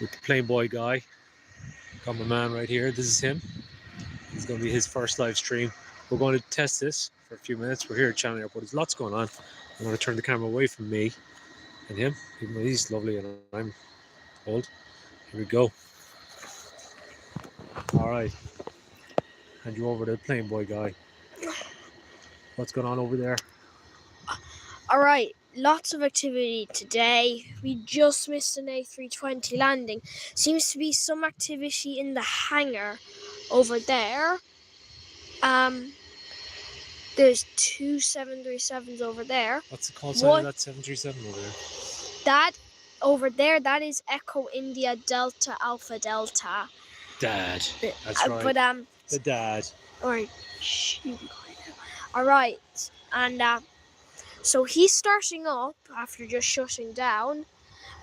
with the Plain Boy guy. Got my man right here. This is him. It's going to be his first live stream. We're going to test this for a few minutes. We're here at Shannon Airport. There's lots going on. I'm going to turn the camera away from me and him, even though he's lovely and I'm old. Here we go. All right. Hand you over to the Plain Boy guy. What's going on over there? Alright, lots of activity today. We just missed an A320 landing. Seems to be some activity in the hangar over there. There's two 737s over there. What's the call sign of that 737 over there? That over there, that is Echo India Delta Alpha Delta. Dad. That's right. But the dad. Alright, you can quiet now. Alright, and so he's starting up after just shutting down,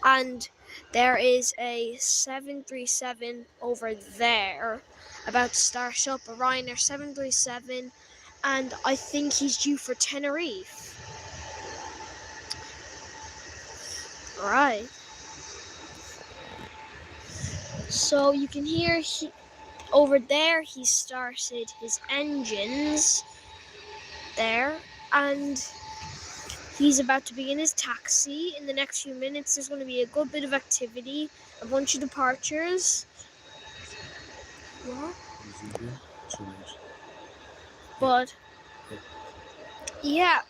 and there is a 737 over there about to start up, a Ryanair 737, and I think he's due for Tenerife. Right. So you can hear over there he started his engines there, and he's about to begin his taxi. In the next few minutes, there's going to be a good bit of activity, a bunch of departures. What? But, yeah.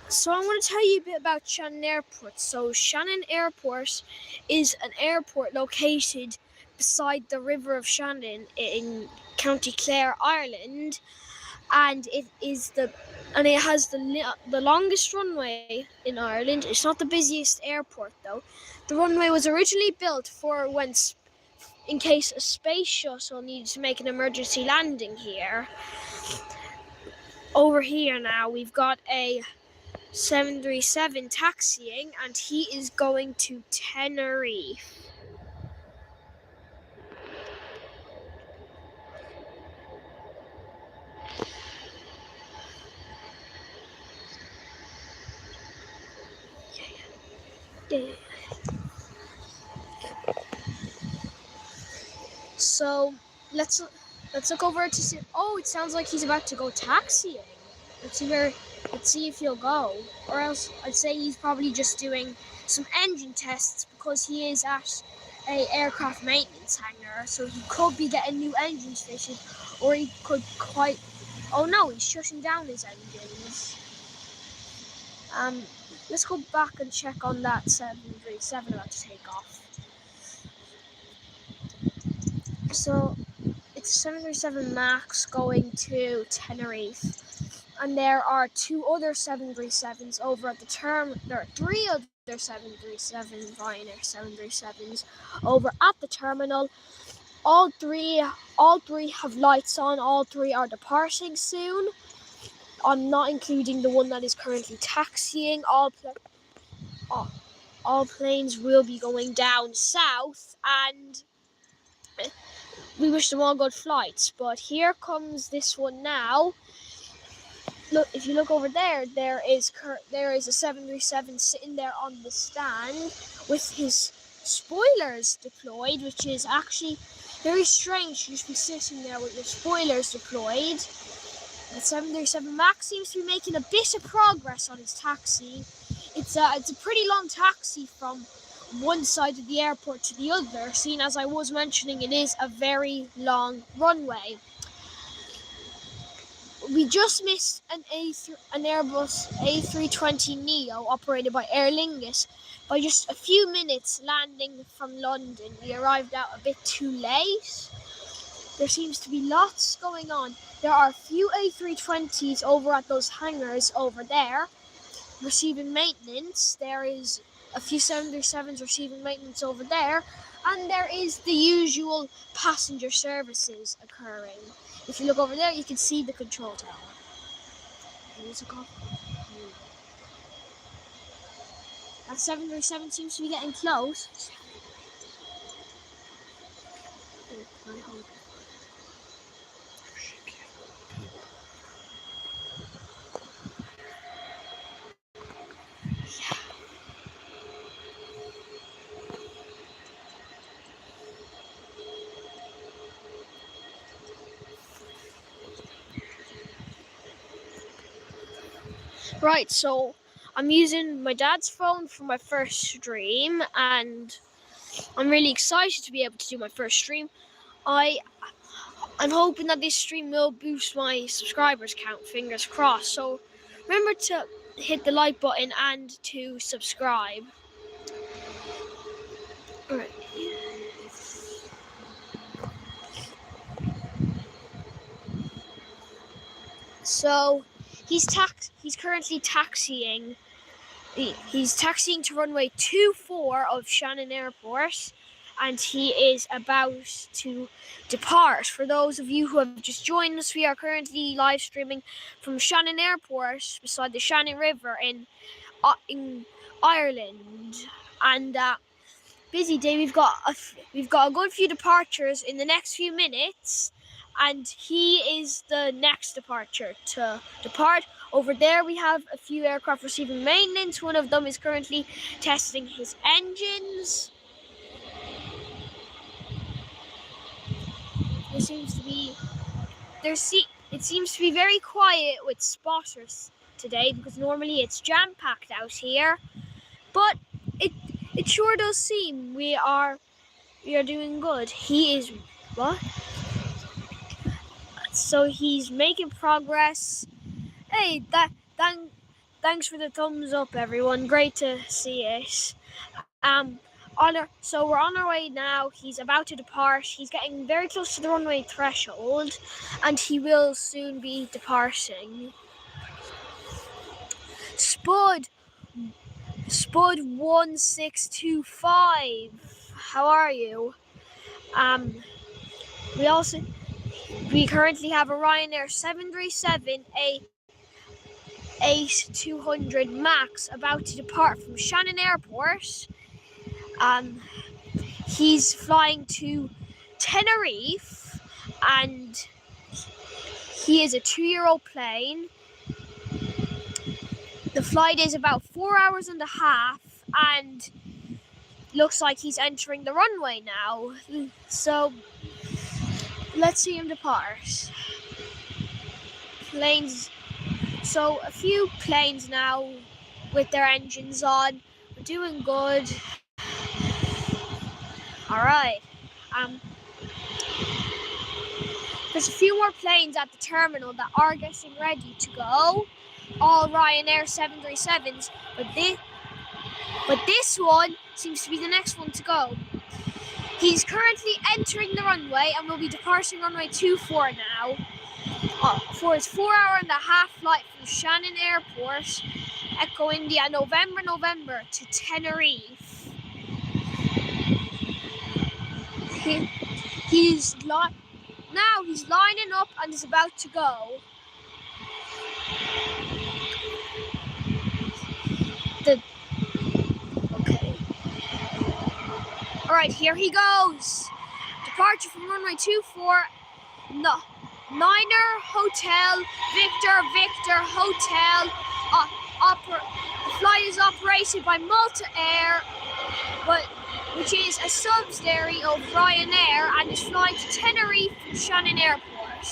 So I'm going to tell you a bit about Shannon Airport. So Shannon Airport is an airport located beside the River of Shannon in County Clare, Ireland, and it has the longest runway in Ireland. It's not the busiest airport though. The runway was originally built for in case a space shuttle needed to make an emergency landing here. Over here now we've got a 737 taxiing, and he is going to Tenerife. Yeah. So let's look over to see. Oh, it sounds like he's about to go taxiing. Let's see if he'll go, or else I'd say he's probably just doing some engine tests because he is at a aircraft maintenance hangar, so he could be getting new engines fitted, or he could oh no, he's shutting down his engines. Let's go back and check on that 737 about to take off. So it's a 737 MAX going to Tenerife. And there are two other 737s over at the terminal. There are three other 737 Ryanair 737s over at the terminal. All three have lights on. All three are departing soon. I'm not including the one that is currently taxiing. All planes will be going down south, and we wish them all good flights. But here comes this one now. Look, if you look over there, there is a 737 sitting there on the stand with his spoilers deployed, which is actually very strange to just be sitting there with your spoilers deployed. The 737 MAX seems to be making a bit of progress on his taxi. It's a pretty long taxi from one side of the airport to the other, seeing as I was mentioning it is a very long runway. We just missed an Airbus A320neo operated by Aer Lingus by just a few minutes landing from London. We arrived out a bit too late. There seems to be lots going on. There are a few A320s over at those hangars over there receiving maintenance. There is a few 737s receiving maintenance over there, and there is the usual passenger services occurring. If you look over there, you can see the control tower. That 737 seems to be getting close. Right, so I'm using my dad's phone for my first stream, and I'm really excited to be able to do my first stream. I'm hoping that this stream will boost my subscribers count, fingers crossed. So remember to hit the like button and to subscribe. Alright. So he's currently taxiing. He's taxiing to runway 24 of Shannon Airport, and he is about to depart. For those of you who have just joined us, we are currently live streaming from Shannon Airport beside the Shannon River in Ireland, and busy day. We've got a good few departures in the next few minutes, and he is the next departure to depart. Over there we have a few aircraft receiving maintenance. One of them is currently testing his engines. It seems to be very quiet with spotters today, because normally it's jam-packed out here, but it sure does seem we are doing good. He is what? So he's making progress. Hey, thanks for the thumbs up, everyone. Great to see it. So we're on our way now. He's about to depart. He's getting very close to the runway threshold, and he will soon be departing. Spud 1625. How are you? We currently have a Ryanair 737 A200 Max about to depart from Shannon Airport. He's flying to Tenerife, and he is a 2-year-old plane. The flight is about 4 hours and a half, and looks like he's entering the runway now. So let's see him depart. So a few planes now with their engines on. We're doing good. Alright. There's a few more planes at the terminal that are getting ready to go. All Ryanair 737s, but this one seems to be the next one to go. He's currently entering the runway and will be departing runway 24 now for his 4-hour-and-a-half flight from Shannon Airport, Echo India, November to Tenerife. He's lining up and is about to go. Okay. Alright, here he goes. Departure from runway 24. No. Niner Hotel Victor Hotel. The flight is operated by Malta Air, which is a subsidiary of Ryanair, and is flying to Tenerife from Shannon Airport.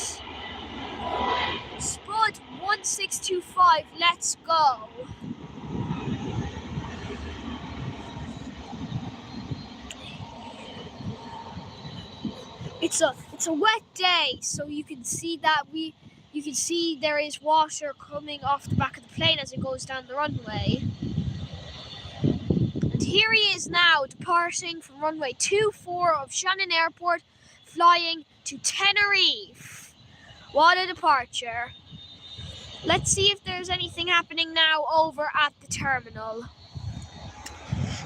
Spud 1625, let's go. It's a wet day, so you can see there is water coming off the back of the plane as it goes down the runway. And here he is now, departing from runway 24 of Shannon Airport, flying to Tenerife. What a departure. Let's see if there's anything happening now over at the terminal.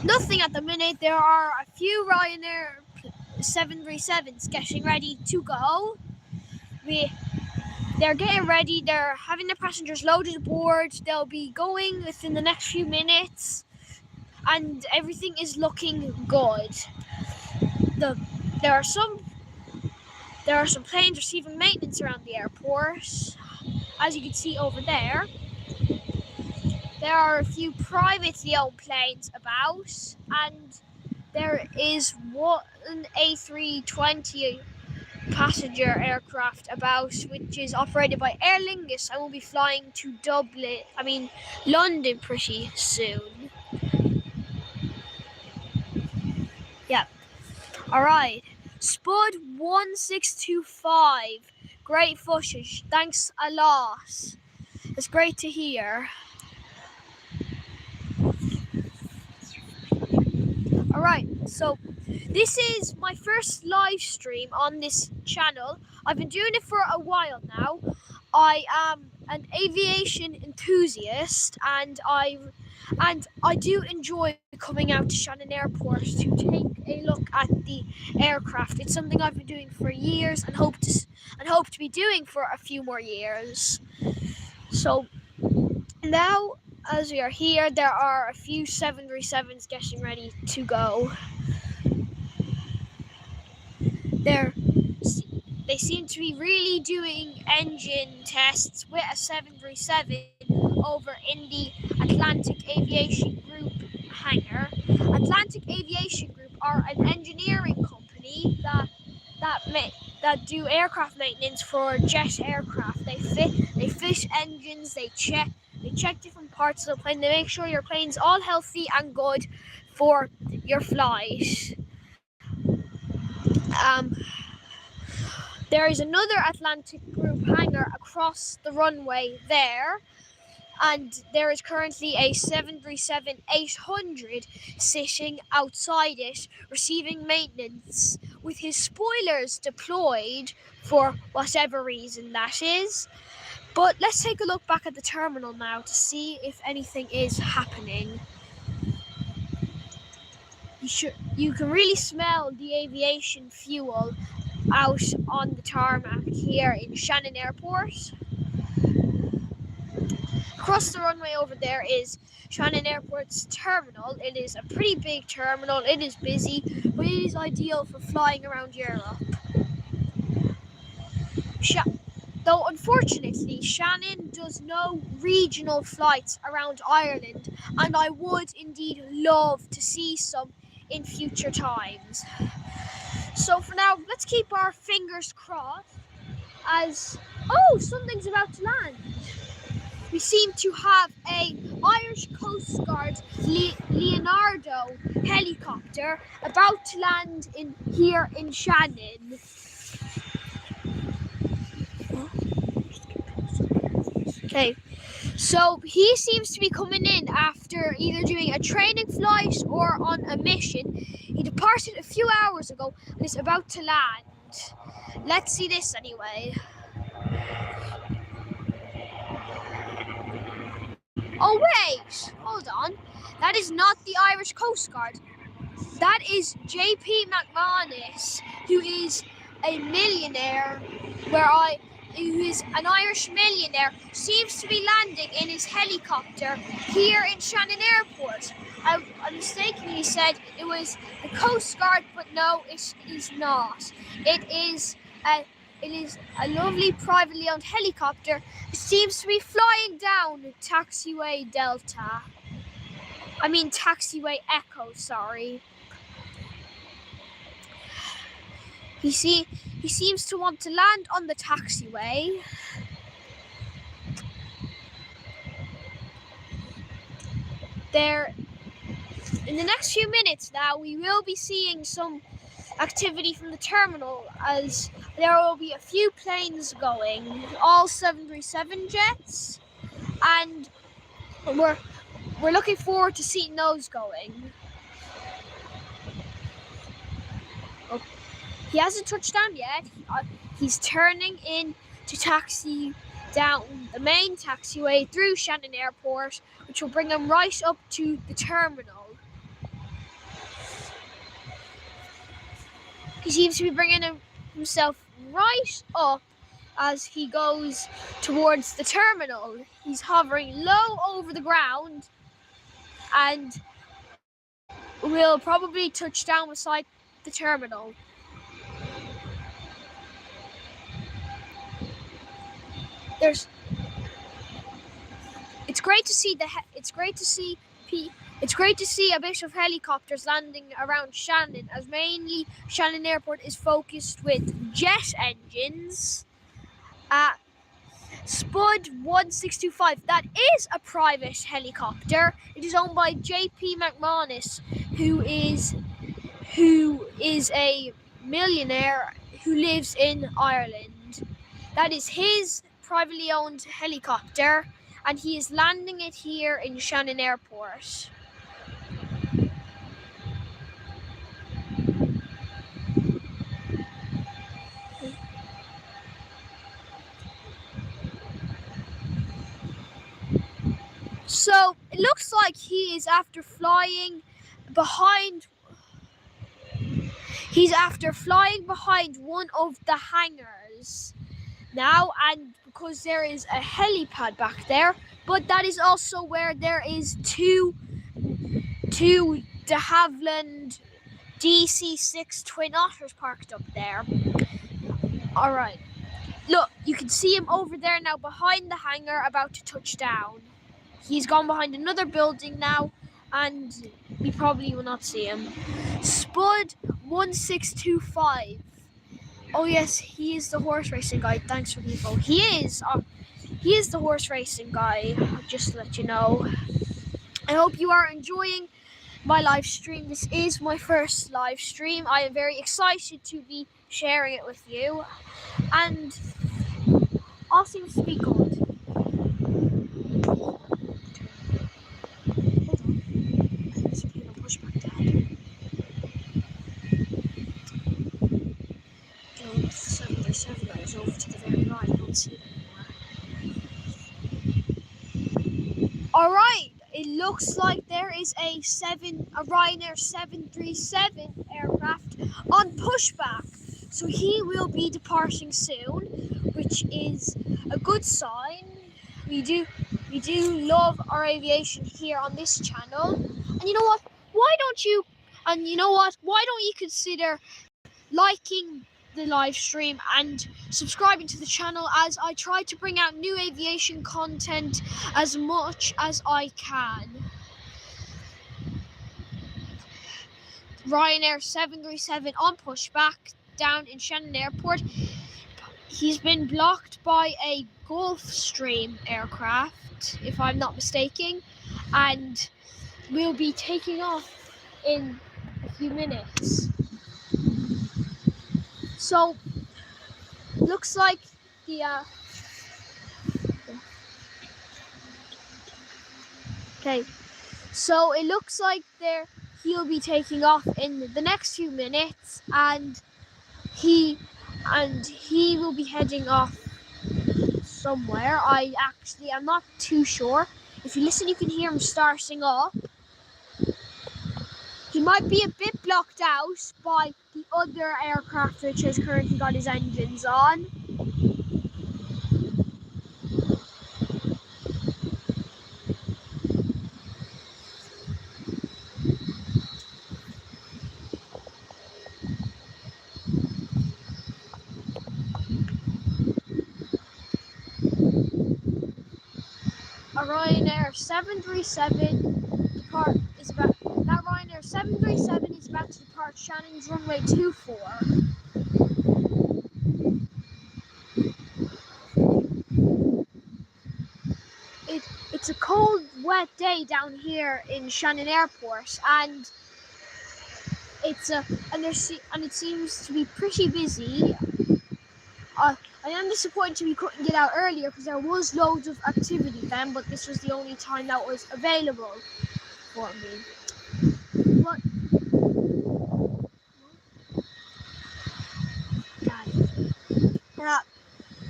Nothing at the minute. There are a few Ryanair 737s getting ready to go. They're getting ready. They're having their passengers loaded aboard. They'll be going within the next few minutes, and everything is looking good. There are some planes receiving maintenance around the airport, as you can see over there. There are a few privately owned planes about, and there is one A320 passenger aircraft about, which is operated by Aer Lingus, and will be flying to London pretty soon. Yeah. All right. Spud 1625. Great footage. Thanks a lot. It's great to hear. All right. So this is my first live stream on this channel. I've been doing it for a while now. I am an aviation enthusiast, and I do enjoy coming out to Shannon Airport to take a look at the aircraft. It's something I've been doing for years and hope to be doing for a few more years. So now, as we are here, there are a few 737s getting ready to go. They seem to be really doing engine tests with a 737 over in the Atlantic Aviation Group hangar. Atlantic Aviation Group are an engineering company that do aircraft maintenance for jet aircraft. They fit engines, they check different parts of the plane, they make sure your plane's all healthy and good for your flight. There is another Atlantic Group hangar across the runway there, and there is currently a 737-800 sitting outside it, receiving maintenance, with his spoilers deployed for whatever reason that is. But let's take a look back at the terminal now to see if anything is happening. You can really smell the aviation fuel out on the tarmac here in Shannon Airport. Across the runway over there is Shannon Airport's terminal. It is a pretty big terminal. It is busy, but it is ideal for flying around Europe. Though unfortunately, Shannon does no regional flights around Ireland, and I would indeed love to see some in future times. So for now, let's keep our fingers crossed as, oh, something's about to land. We seem to have a Irish Coast Guard Leonardo helicopter about to land here in Shannon. Okay, so he seems to be coming in after either doing a training flight or on a mission. He departed a few hours ago and is about to land. Let's see this anyway. Oh wait, hold on. That is not the Irish Coast Guard. That is JP McManus, who is a millionaire, who is an Irish millionaire, seems to be landing in his helicopter here in Shannon Airport. I mistakenly said it was the Coast Guard, but no, it is not. It is a lovely privately owned helicopter. It seems to be flying down taxiway Echo, sorry. He seems to want to land on the taxiway. In the next few minutes now, we will be seeing some activity from the terminal, as there will be a few planes going, all 737 jets, and we're looking forward to seeing those going. Oh, he hasn't touched down yet. He's turning in to taxi down the main taxiway through Shannon Airport, which will bring him right up to the terminal. He seems to be bringing himself right up as he goes towards the terminal. He's hovering low over the ground and will probably touch down beside the terminal. It's great to see It's great to see a bit of helicopters landing around Shannon, as mainly Shannon Airport is focused with jet engines. Spud 1625, that is a private helicopter. It is owned by JP McManus, who is a millionaire who lives in Ireland. That is his privately owned helicopter, and he is landing it here in Shannon Airport. So it looks like he is after flying behind. He's after flying behind one of the hangars now, and because there is a helipad back there, but that is also where there is two de Havilland DC-6 Twin Otters parked up there. All right, look, you can see him over there now behind the hangar, about to touch down. He's gone behind another building now, and we probably will not see him. Spud 1625. Oh yes, he is the horse racing guy. Thanks for the info. He is the horse racing guy, just to let you know. I hope you are enjoying my live stream. This is my first live stream. I am very excited to be sharing it with you, and all seems to be good. Push back down. 737 that is over to the very right. I don't see it anymore. Alright, it looks like there is a Ryanair 737 aircraft on pushback. So he will be departing soon, which is a good sign. We do love our aviation here on this channel. And you know what? Why don't you consider liking the live stream and subscribing to the channel, as I try to bring out new aviation content as much as I can. Ryanair 737 on pushback down in Shannon Airport. He's been blocked by a Gulfstream aircraft, if I'm not mistaken, and will be taking off in a few minutes. So, looks like the okay. So it looks like he'll be taking off in the next few minutes, and he will be heading off somewhere. I actually am not too sure. If you listen, you can hear him starting up. He might be a bit blocked out by the other aircraft which has currently got his engines on. A Ryanair 737 Ryanair 737 is about to depart Shannon's runway 24. It's a cold, wet day down here in Shannon Airport, and it seems to be pretty busy. I am disappointed we couldn't get out earlier, because there was loads of activity then, but this was the only time that was available for me. But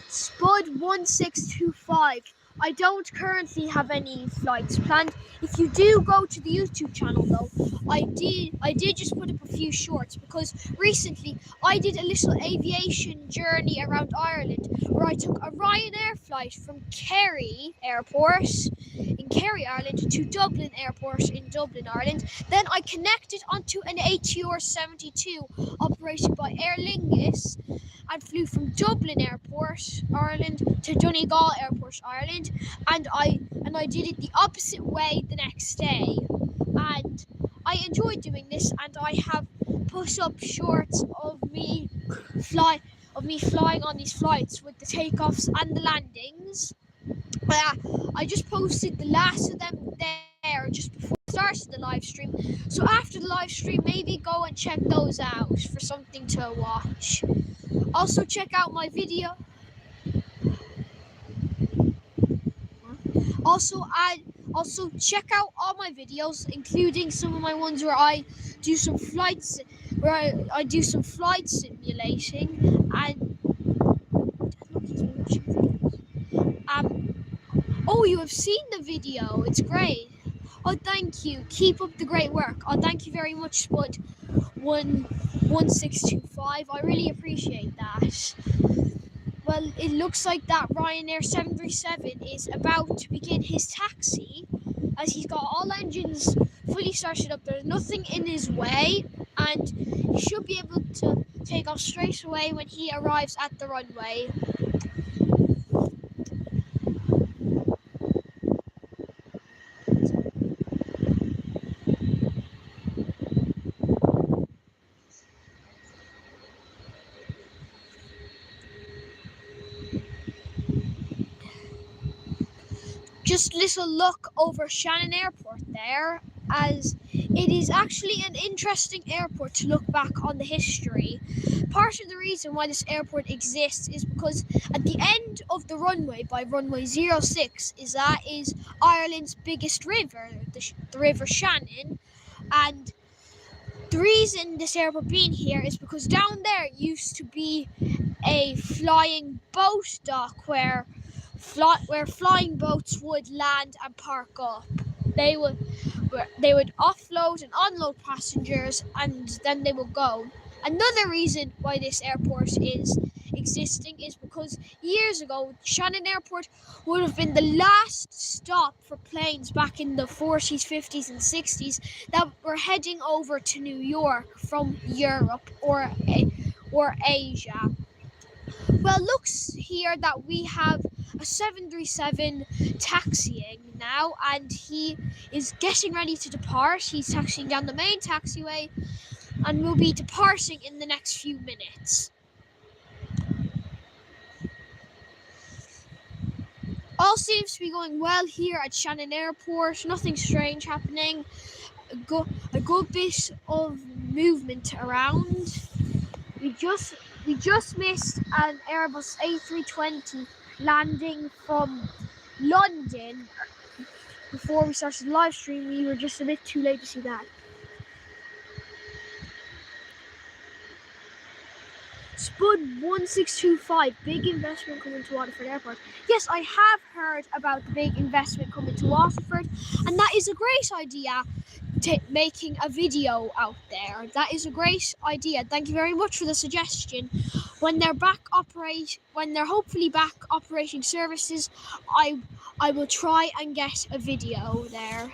Spud 1625. I don't currently have any flights planned. If you do go to the YouTube channel though, I did just put up a few shorts, because recently I did a little aviation journey around Ireland, where I took a Ryanair flight from Kerry Airport in Kerry, Ireland, to Dublin Airport in Dublin, Ireland. Then I connected onto an ATR 72 operated by Aer Lingus, and flew from Dublin Airport, Ireland, to Donegal Airport, Ireland, and I did it the opposite way the next day. and I enjoy doing this, and I have put up shorts of me flying on these flights with the takeoffs and the landings. I just posted the last of them there just before I started the live stream. So after the live stream, maybe go and check those out for something to watch. Also check out my video. Also check out all my videos, including some of my ones where I do some flights, I do some flight simulating, and oh, you have seen the video. It's great. Oh, thank you. Keep up the great work. Oh, thank you very much, Spud. 1625. I really appreciate that. Well, it looks like that Ryanair 737 is about to begin his taxi, as he's got all engines fully started up. There's nothing in his way, and he should be able to take off straight away when he arrives at the runway. Just little look over Shannon Airport there, as it is actually an interesting airport to look back on the history. Part of the reason why this airport exists is because at the end of the runway by runway 06 is Ireland's biggest river, the River Shannon, and the reason this airport being here is because down there used to be a flying boat dock where flying boats would land and park up. They would offload and unload passengers, and then they would go. Another reason why this airport is existing is because years ago, Shannon Airport would have been the last stop for planes back in the 40s, 50s, and 60s that were heading over to New York from Europe or Asia. Well, looks here that we have a 737 taxiing now, and he is getting ready to depart. He's taxiing down the main taxiway and will be departing in the next few minutes. All seems to be going well here at Shannon Airport. Nothing strange happening. A good bit of movement around. We just missed an Airbus A320 landing from London before we started the live stream. We were just a bit too late to see that. Spud 1625, big investment coming to Waterford Airport. Yes, I have heard about the big investment coming to Waterford, and that is a great idea. Making a video out there. That is a great idea. Thank you very much for the suggestion. When they're hopefully back operating services, I will try and get a video there.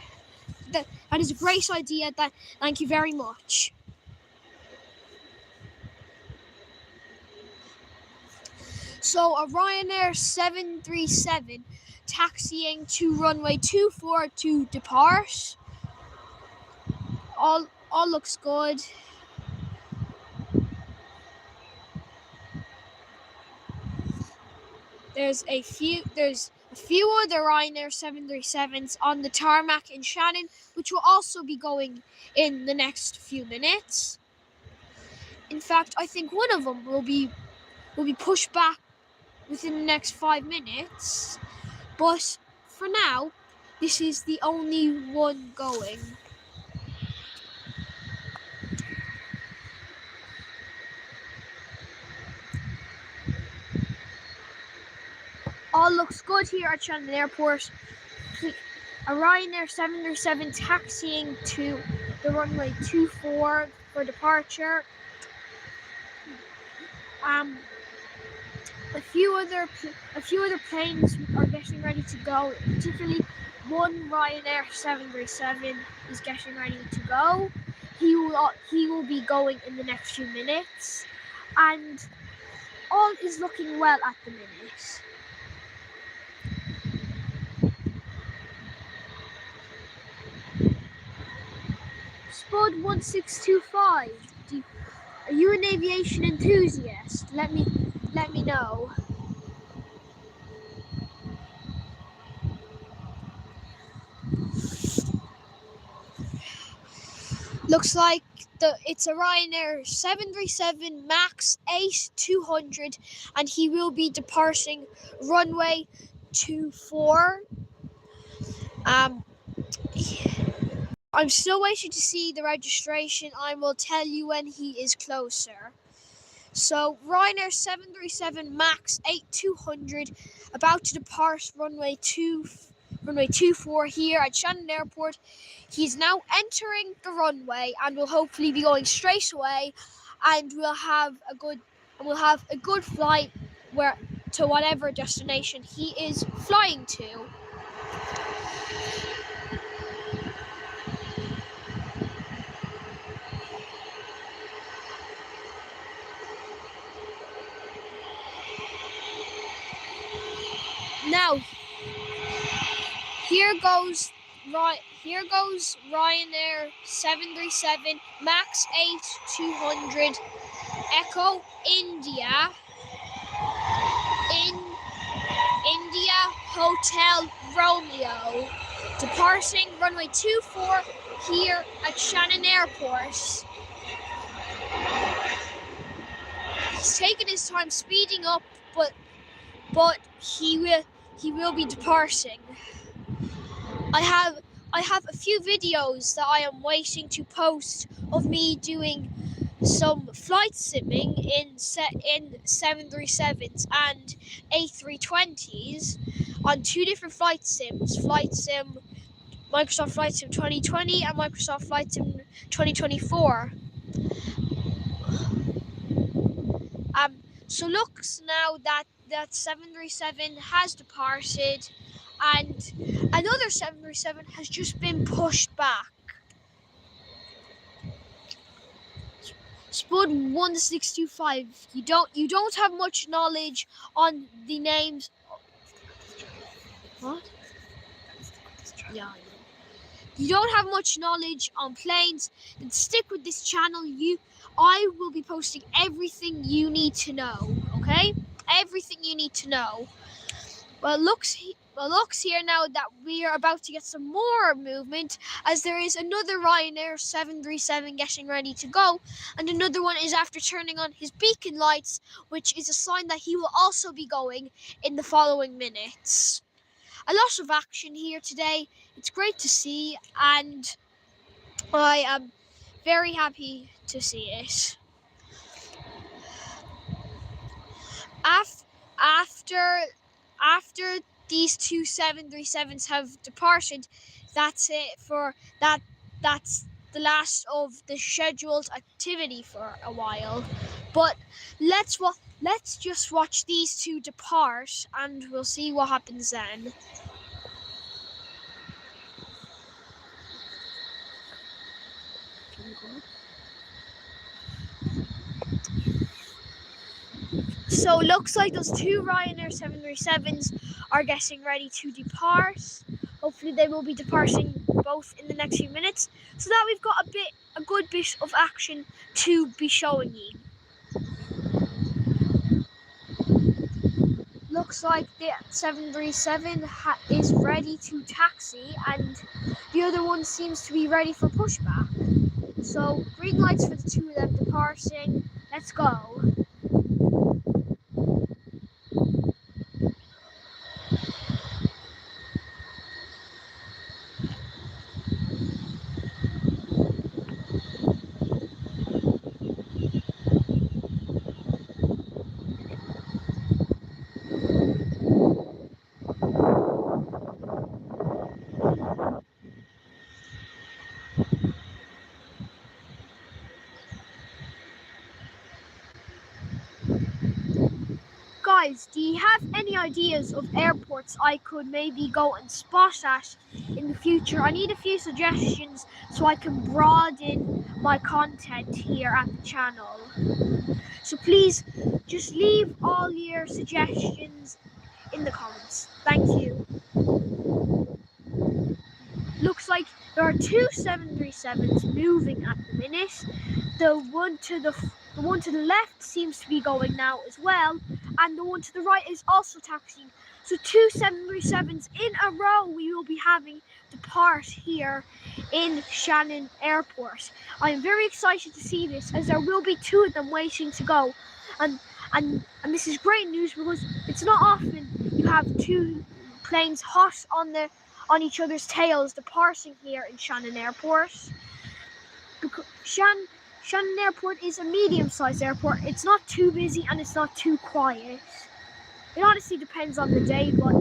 That is a great idea. Thank you very much. So a Ryanair 737 taxiing to runway 24 to depart. All looks good. There's a few other Ryanair 737s on the tarmac in Shannon, which will also be going in the next few minutes. In fact, I think one of them will be pushed back within the next 5 minutes. But for now, this is the only one going. All looks good here at Shannon Airport. A Ryanair 737 taxiing to the runway 24 for departure. A few other planes are getting ready to go. Particularly one Ryanair 737 is getting ready to go. He will be going in the next few minutes, and all is looking well at the minute. Spud 1625. Are you an aviation enthusiast? Let me know. Looks like it's a Ryanair 737 MAX 8200, and he will be departing runway 24. I'm still waiting to see the registration. I will tell you when he is closer. So Ryanair 737 MAX 8200 about to depart runway 24 here at Shannon Airport. He's now entering the runway and will hopefully be going straight away, and we'll have a good flight to whatever destination he is flying to. Now, here goes Ryanair 737 MAX 8200 Echo India Hotel Romeo, departing runway 24 here at Shannon Airport. He's taking his time speeding up, but he will be departing. I have a few videos that I am waiting to post of me doing some flight simming in 737s and A320s on two different flight sims, Microsoft Flight Sim 2020 and Microsoft Flight Sim 2024. So looks now that 737 has departed, and another 737 has just been pushed back. Spud 1625. You don't have much knowledge on the names. What? Yeah, I know. You don't have much knowledge on planes, then stick with this channel. I will be posting everything you need to know, okay? Everything you need to know. Well, looks here now that we are about to get some more movement, as there is another Ryanair 737 getting ready to go, and another one is after turning on his beacon lights, which is a sign that he will also be going in the following minutes. A lot of action here today. It's great to see, and I am very happy to see it. After these two 737s have departed, that's it for that. That's the last of the scheduled activity for a while. But let's just watch these two depart, and we'll see what happens then. So looks like those two Ryanair 737s are getting ready to depart. Hopefully they will be departing both in the next few minutes, so that we've got a good bit of action to be showing you. Looks like the 737 is ready to taxi, and the other one seems to be ready for pushback. So green lights for the two of them departing. Let's go. Guys, do you have any ideas of airports I could maybe go and spot at in the future? I need a few suggestions so I can broaden my content here at the channel. So please, just leave all your suggestions in the comments. Thank you. Looks like There are two 737s moving at the minute. The one to the left seems to be going now as well, and the one to the right is also taxiing. So two 737s in a row we will be having depart here in Shannon Airport. I am very excited to see this, as there will be two of them waiting to go, and this is great news, because it's not often you have two planes hot on each other's tails departing here in Shannon Airport. Because Shannon Airport is a medium-sized airport. It's not too busy and it's not too quiet. It honestly depends on the day, but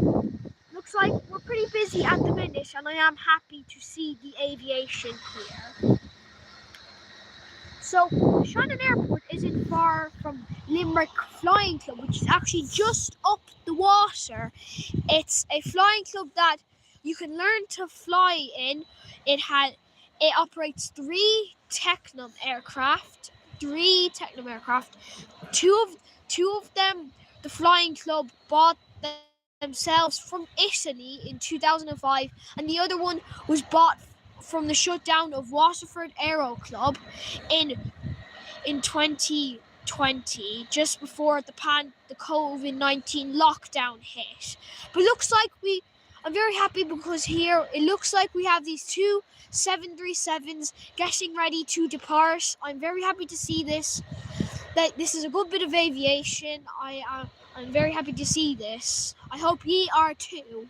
looks like we're pretty busy at the minute, and I am happy to see the aviation here. So Shannon Airport isn't far from Limerick Flying Club, which is actually just up the water. It's a flying club that you can learn to fly in. It operates three Technam aircraft. Two of them, the flying club bought themselves from Italy in 2005, and the other one was bought from the shutdown of Waterford Aero Club in 2020, just before the COVID-19 lockdown hit. But looks like I'm very happy, because here it looks like we have these two 737s getting ready to depart. I'm very happy to see this. That this is a good bit of aviation. I'm very happy to see this. I hope ye are too.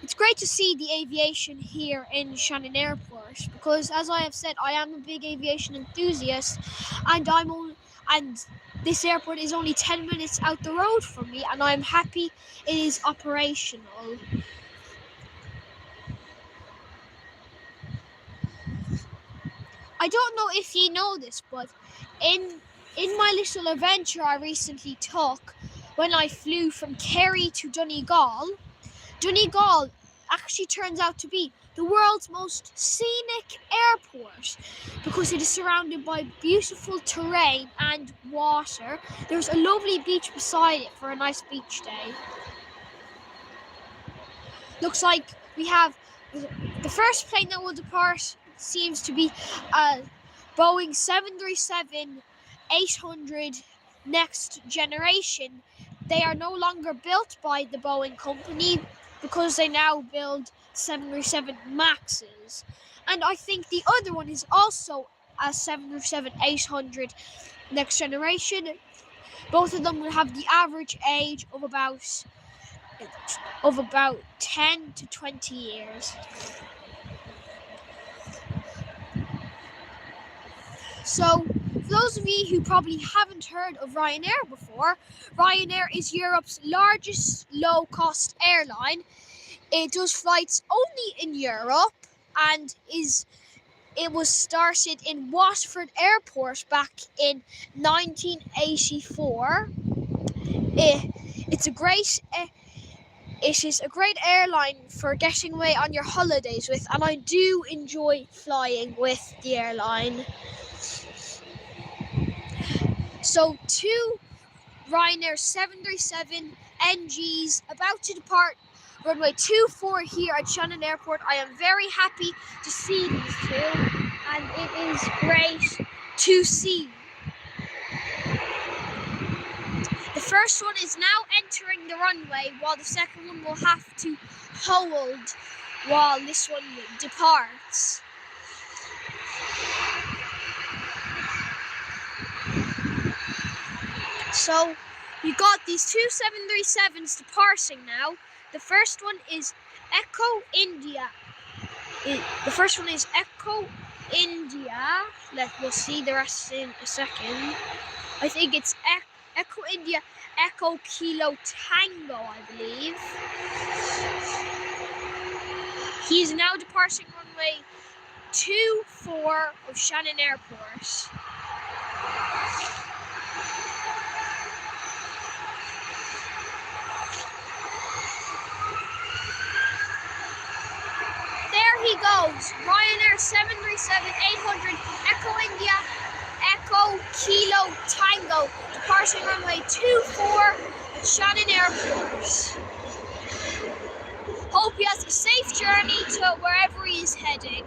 It's great to see the aviation here in Shannon Airport, because, as I have said, I am a big aviation enthusiast, and this airport is only 10 minutes out the road from me, and I'm happy it is operational. I don't know if you know this, but in my little adventure I recently took when I flew from Kerry to Donegal actually turns out to be the world's most scenic airport, because it is surrounded by beautiful terrain and water. There's a lovely beach beside it for a nice beach day. Looks like we have the first plane that will depart seems to be a Boeing 737-800 next generation. They are no longer built by the Boeing company, because they now build 737 Maxes. And I think the other one is also a 737-800 next generation. Both of them will have the average age of about 10 to 20 years. So, for those of you who probably haven't heard of Ryanair before, Ryanair is Europe's largest low-cost airline. It does flights only in Europe, and it was started in Waterford Airport back in 1984. It is a great airline for getting away on your holidays with, and I do enjoy flying with the airline. So, two Ryanair 737 NGs about to depart runway 24 here at Shannon Airport. I am very happy to see these two, and it is great to see. The first one is now entering the runway, while the second one will have to hold while this one departs. So we've got these two 737s departing now. The first one is Echo India. We'll see the rest in a second. I think it's Echo India, Echo Kilo Tango, I believe. He is now departing runway 24 of Shannon Airport. There he goes, Ryanair 737-800 Echo India, Echo Kilo Tango, departing runway 24 at Shannon Airport. Hope he has a safe journey to wherever he is heading.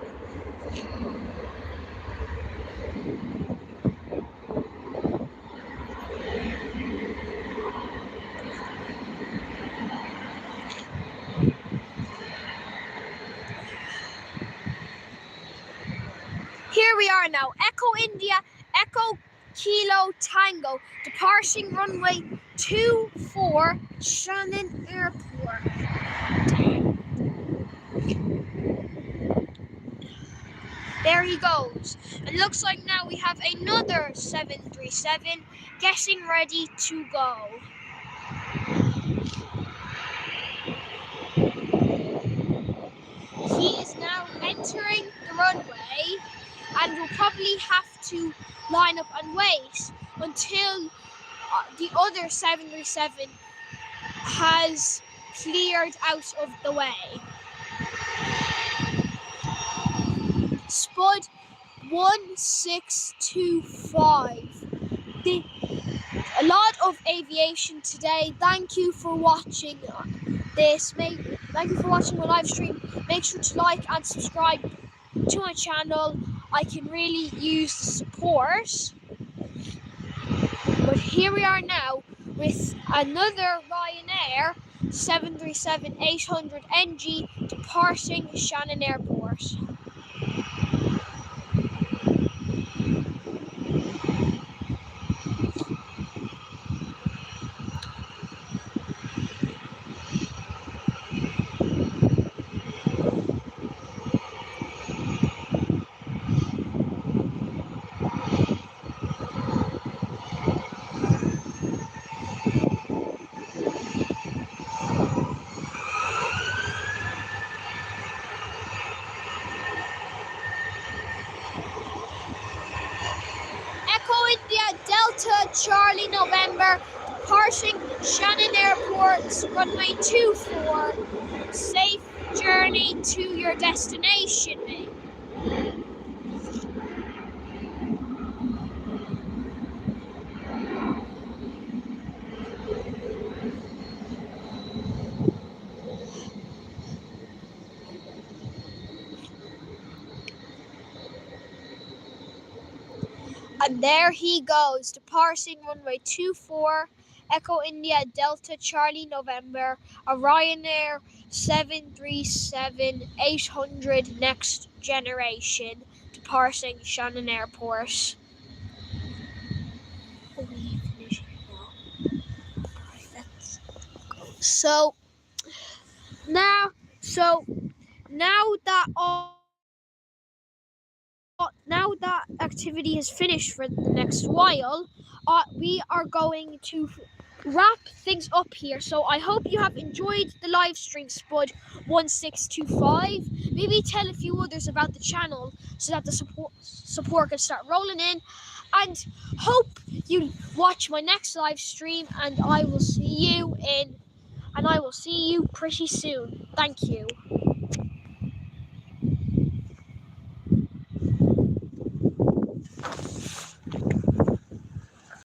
Here we are now, Echo India, Echo Kilo Tango, departing runway 24, Shannon Airport. There he goes. It looks like now we have another 737 getting ready to go. He is now entering the runway and will probably have to line up and wait until the other 737 has cleared out of the way. Spud 1625. A lot of aviation today. Thank you for watching this. Thank you for watching my live stream. Make sure to like and subscribe to my channel. I can really use the support. But here we are now with another Ryanair 737-800NG departing Shannon Airport. Echo India Delta Charlie November departing Shannon Airport runway 24. Safe journey to your destination, mate. And there he goes, departing runway 24, Echo India Delta Charlie November, a Ryanair 737-800 next generation, departing Shannon Airport. So now that activity is finished for the next while, we are going to wrap things up here. So I hope you have enjoyed the live stream, Spud 1625. Maybe tell a few others about the channel so that the support can start rolling in. And hope you watch my next live stream, and I will see you pretty soon. Thank you.